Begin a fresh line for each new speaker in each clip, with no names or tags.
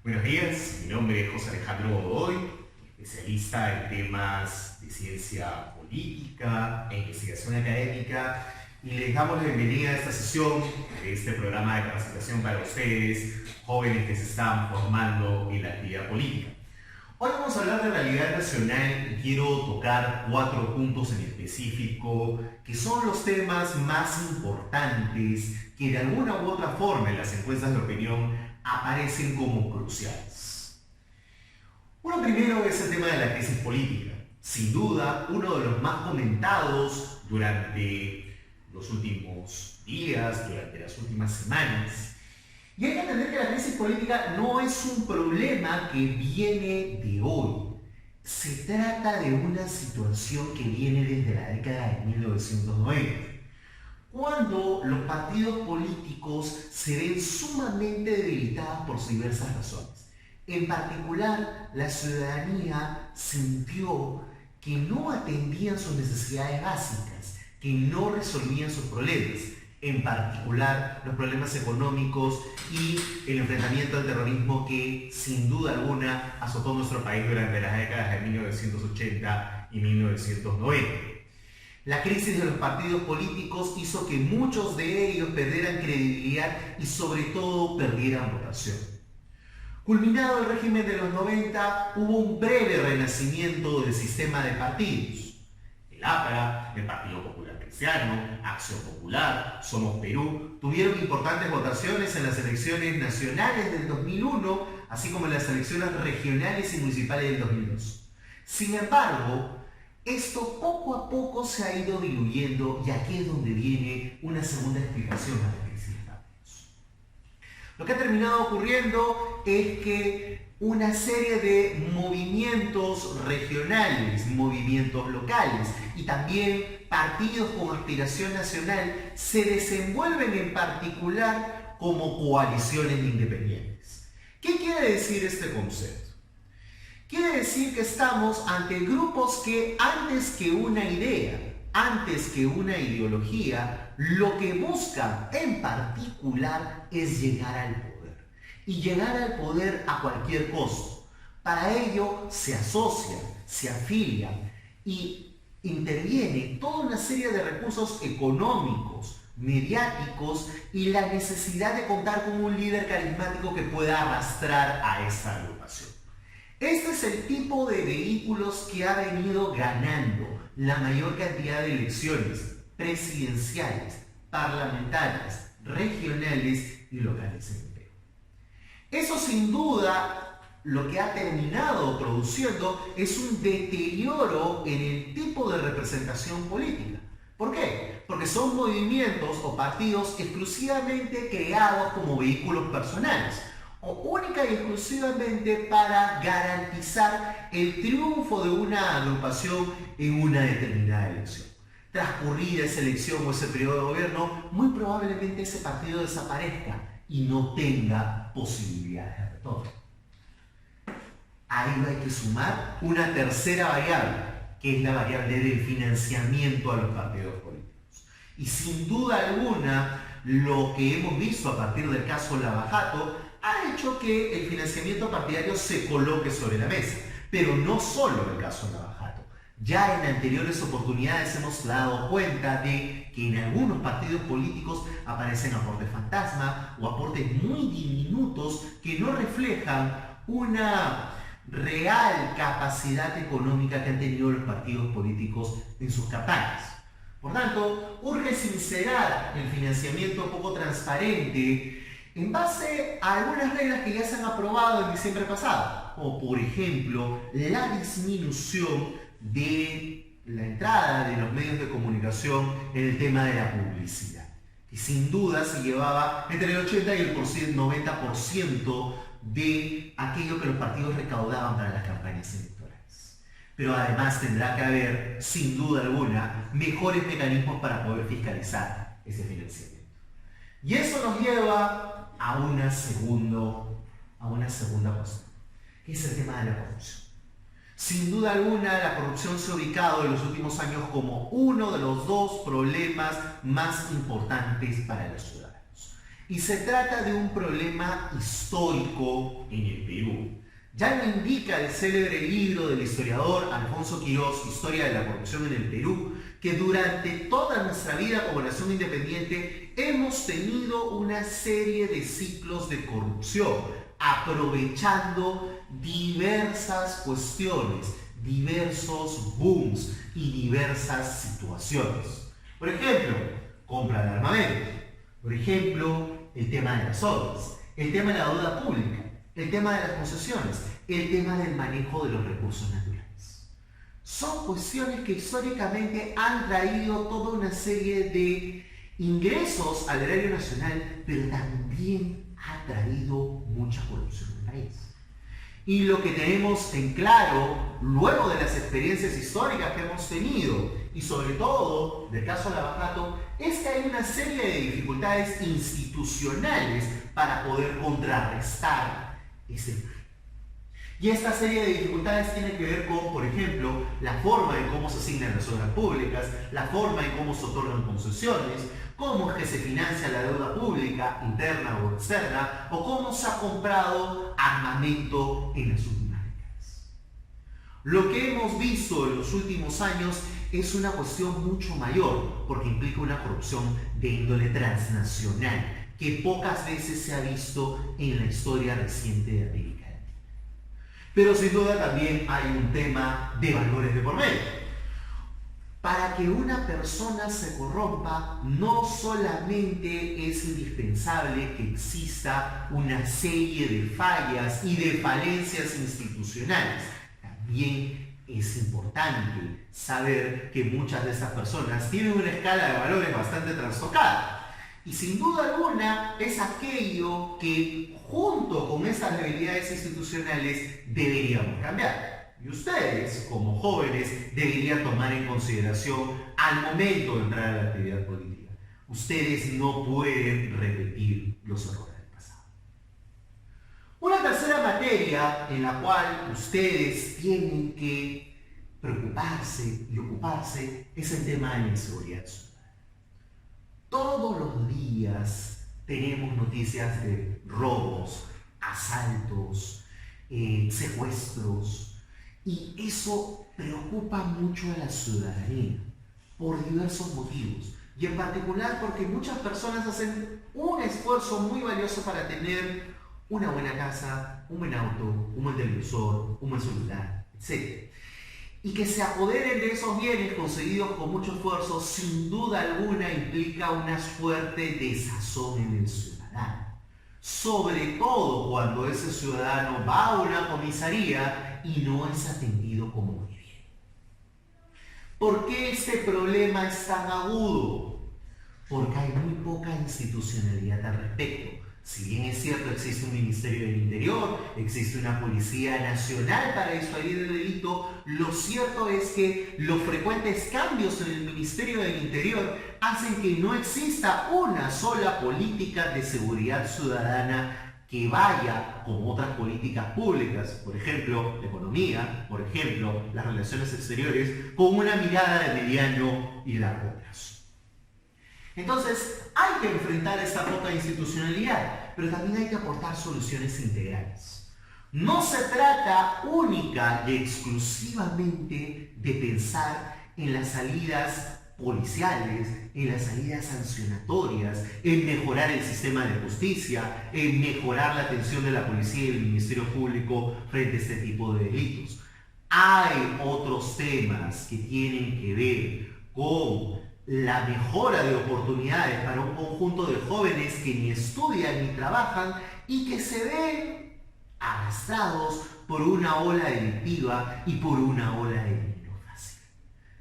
Buenos días, mi nombre es José Alejandro Godoy, especialista en temas de ciencia política e investigación académica, y les damos la bienvenida a esta sesión de este programa de capacitación para ustedes, jóvenes que se están formando en la actividad política. Hoy vamos a hablar de realidad nacional y quiero tocar 4 puntos en específico que son los temas más importantes que de alguna u otra forma en las encuestas de opinión aparecen como cruciales. Uno primero es el tema de la crisis política. Sin duda, uno de los más comentados durante los últimos días, durante las últimas semanas. Y hay que entender que la crisis política no es un problema que viene de hoy. Se trata de una situación que viene desde la década de 1990, cuando los partidos políticos se ven sumamente debilitados por diversas razones. En particular, la ciudadanía sintió que no atendían sus necesidades básicas, que no resolvían sus problemas, en particular los problemas económicos y el enfrentamiento al terrorismo que sin duda alguna azotó nuestro país durante las décadas de 1980 y 1990. La crisis de los partidos políticos hizo que muchos de ellos perdieran credibilidad y sobre todo perdieran votación. Culminado el régimen de los 90, hubo un breve renacimiento del sistema de partidos. El APRA, el Partido Popular Cristiano, Acción Popular, Somos Perú, tuvieron importantes votaciones en las elecciones nacionales del 2001, así como en las elecciones regionales y municipales del 2002. Sin embargo, esto poco a poco se ha ido diluyendo y aquí es donde viene una segunda explicación a la crisis de partidos. Lo que ha terminado ocurriendo es que una serie de movimientos regionales, movimientos locales y también partidos con aspiración nacional se desenvuelven en particular como coaliciones de independientes. ¿Qué quiere decir este concepto? Quiere decir que estamos ante grupos que antes que una idea, antes que una ideología, lo que buscan en particular es llegar al poder. Y llegar al poder a cualquier costo. Para ello se asocian, se afilian y interviene toda una serie de recursos económicos, mediáticos y la necesidad de contar con un líder carismático que pueda arrastrar a esta agrupación. Este es el tipo de vehículos que ha venido ganando la mayor cantidad de elecciones presidenciales, parlamentarias, regionales y locales en el Perú. Eso sin duda lo que ha terminado produciendo es un deterioro en el tipo de representación política. ¿Por qué? Porque son movimientos o partidos exclusivamente creados como vehículos personales o única y exclusivamente para garantizar el triunfo de una agrupación en una determinada elección. Transcurrida esa elección o ese periodo de gobierno, muy probablemente ese partido desaparezca y no tenga posibilidades de retorno. A ello hay que sumar una tercera variable, que es la variable del financiamiento a los partidos políticos. Y sin duda alguna, lo que hemos visto a partir del caso Lava Jato ha hecho que el financiamiento partidario se coloque sobre la mesa. Pero no solo el caso Lava Jato. Ya en anteriores oportunidades hemos dado cuenta de que en algunos partidos políticos aparecen aportes fantasma o aportes muy diminutos que no reflejan una real capacidad económica que han tenido los partidos políticos en sus campañas. Por tanto, urge sincerar el financiamiento poco transparente en base a algunas reglas que ya se han aprobado en diciembre pasado, como por ejemplo la disminución de la entrada de los medios de comunicación en el tema de la publicidad, que sin duda se llevaba entre el 80 y el 90% de aquello que los partidos recaudaban para las campañas electorales. Pero además tendrá que haber, sin duda alguna, mejores mecanismos para poder fiscalizar ese financiamiento. Y eso nos lleva a una segunda cuestión, que es el tema de la corrupción. Sin duda alguna, la corrupción se ha ubicado en los últimos años como uno de los 2 problemas más importantes para los ciudadanos. y se trata de un problema histórico en el Perú. Ya lo indica el célebre libro del historiador Alfonso Quirós, Historia de la corrupción en el Perú, que durante toda nuestra vida como nación independiente hemos tenido una serie de ciclos de corrupción, aprovechando diversas cuestiones, diversos booms y diversas situaciones. Por ejemplo, compra de armamento. Por ejemplo, el tema de las obras, el tema de la deuda pública, el tema de las concesiones, el tema del manejo de los recursos naturales. Son cuestiones que históricamente han traído toda una serie de ingresos al erario nacional, pero también ha traído mucha corrupción al país. Y lo que tenemos en claro, luego de las experiencias históricas que hemos tenido, y sobre todo del caso Lavajato, es que hay una serie de dificultades institucionales para poder contrarrestar ese mal. Y esta serie de dificultades tiene que ver con, por ejemplo, la forma en cómo se asignan las obras públicas, la forma en cómo se otorgan concesiones, cómo es que se financia la deuda pública, interna o externa, o cómo se ha comprado armamento en las últimas décadas. Lo que hemos visto en los últimos años es una cuestión mucho mayor, porque implica una corrupción de índole transnacional, que pocas veces se ha visto en la historia reciente de América Latina. Pero sin duda también hay un tema de valores de por medio. Para que una persona se corrompa, no solamente es indispensable que exista una serie de fallas y de falencias institucionales, también es importante saber que muchas de estas personas tienen una escala de valores bastante trastocada. Y sin duda alguna es aquello que junto con estas debilidades institucionales deberíamos cambiar. Y ustedes, como jóvenes, deberían tomar en consideración al momento de entrar a la actividad política. Ustedes no pueden repetir los errores del pasado. Una tercera materia en la cual ustedes tienen que preocuparse y ocuparse es el tema de la inseguridad ciudadana. Todos los días tenemos noticias de robos, asaltos, secuestros, y eso preocupa mucho a la ciudadanía por diversos motivos, y en particular porque muchas personas hacen un esfuerzo muy valioso para tener una buena casa, un buen auto, un buen televisor, un buen celular, etc. Y que se apoderen de esos bienes conseguidos con mucho esfuerzo, sin duda alguna implica una fuerte desazón en el ciudadano. Sobre todo cuando ese ciudadano va a una comisaría y no es atendido como debe. ¿Por qué este problema es tan agudo? Porque hay muy poca institucionalidad al respecto. Si bien es cierto, existe un Ministerio del Interior, existe una Policía Nacional para disuadir el delito, lo cierto es que los frecuentes cambios en el Ministerio del Interior hacen que no exista una sola política de seguridad ciudadana que vaya con otras políticas públicas, por ejemplo, la economía, por ejemplo, las relaciones exteriores, con una mirada de mediano y largo plazo. Entonces, hay que enfrentar esta poca institucionalidad, pero también hay que aportar soluciones integrales. No se trata única y exclusivamente de pensar en las salidas policiales, en las salidas sancionatorias, en mejorar el sistema de justicia, en mejorar la atención de la policía y del Ministerio Público frente a este tipo de delitos. Hay otros temas que tienen que ver con la mejora de oportunidades para un conjunto de jóvenes que ni estudian ni trabajan y que se ven arrastrados por una ola delictiva y por una ola de dinero fácil.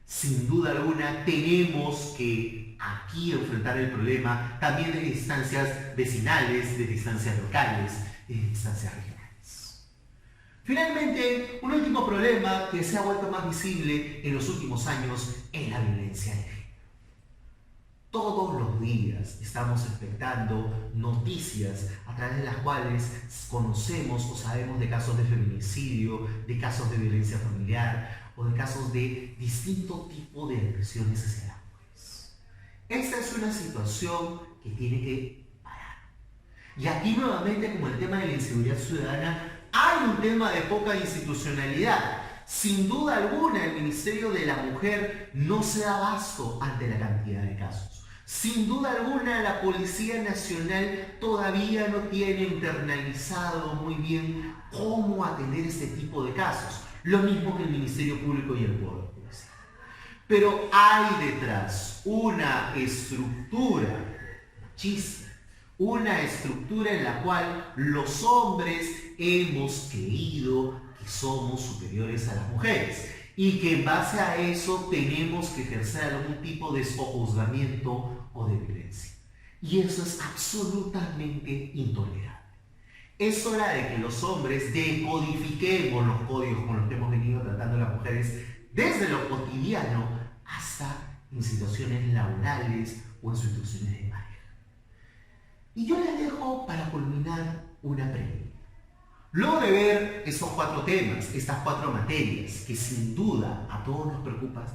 Sin duda alguna tenemos que aquí enfrentar el problema también de instancias vecinales, de instancias locales, de instancias regionales. Finalmente, un último problema que se ha vuelto más visible en los últimos años es la violencia de género. Todos los días estamos expectando noticias a través de las cuales conocemos o sabemos de casos de feminicidio, de casos de violencia familiar o de casos de distinto tipo de agresiones hacia las mujeres. Esta es una situación que tiene que parar. Y aquí nuevamente, como el tema de la inseguridad ciudadana, hay un tema de poca institucionalidad. Sin duda alguna, el Ministerio de la Mujer no se da abasto ante la cantidad de casos. Sin duda alguna, la Policía Nacional todavía no tiene internalizado muy bien cómo atender este tipo de casos. Lo mismo que el Ministerio Público y el Poder Judicial. Pero hay detrás una estructura machista, una estructura en la cual los hombres hemos creído que somos superiores a las mujeres y que en base a eso tenemos que ejercer algún tipo de sojuzgamiento o de violencia. Y eso es absolutamente intolerable. Es hora de que los hombres decodifiquemos los códigos con los que hemos venido tratando a las mujeres desde lo cotidiano hasta en situaciones laborales o en situaciones de pareja. Y yo les dejo para culminar una pregunta. Luego de ver estos 4 temas, estas 4 materias, que sin duda a todos nos preocupan,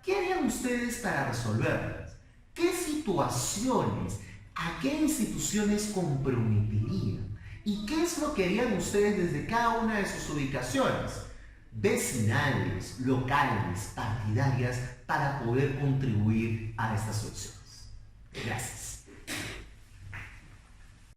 ¿qué harían ustedes para resolverlas? ¿Qué situaciones, a qué instituciones comprometerían? ¿Y qué es lo que harían ustedes desde cada una de sus ubicaciones, vecinales, locales, partidarias, para poder contribuir a estas soluciones? Gracias.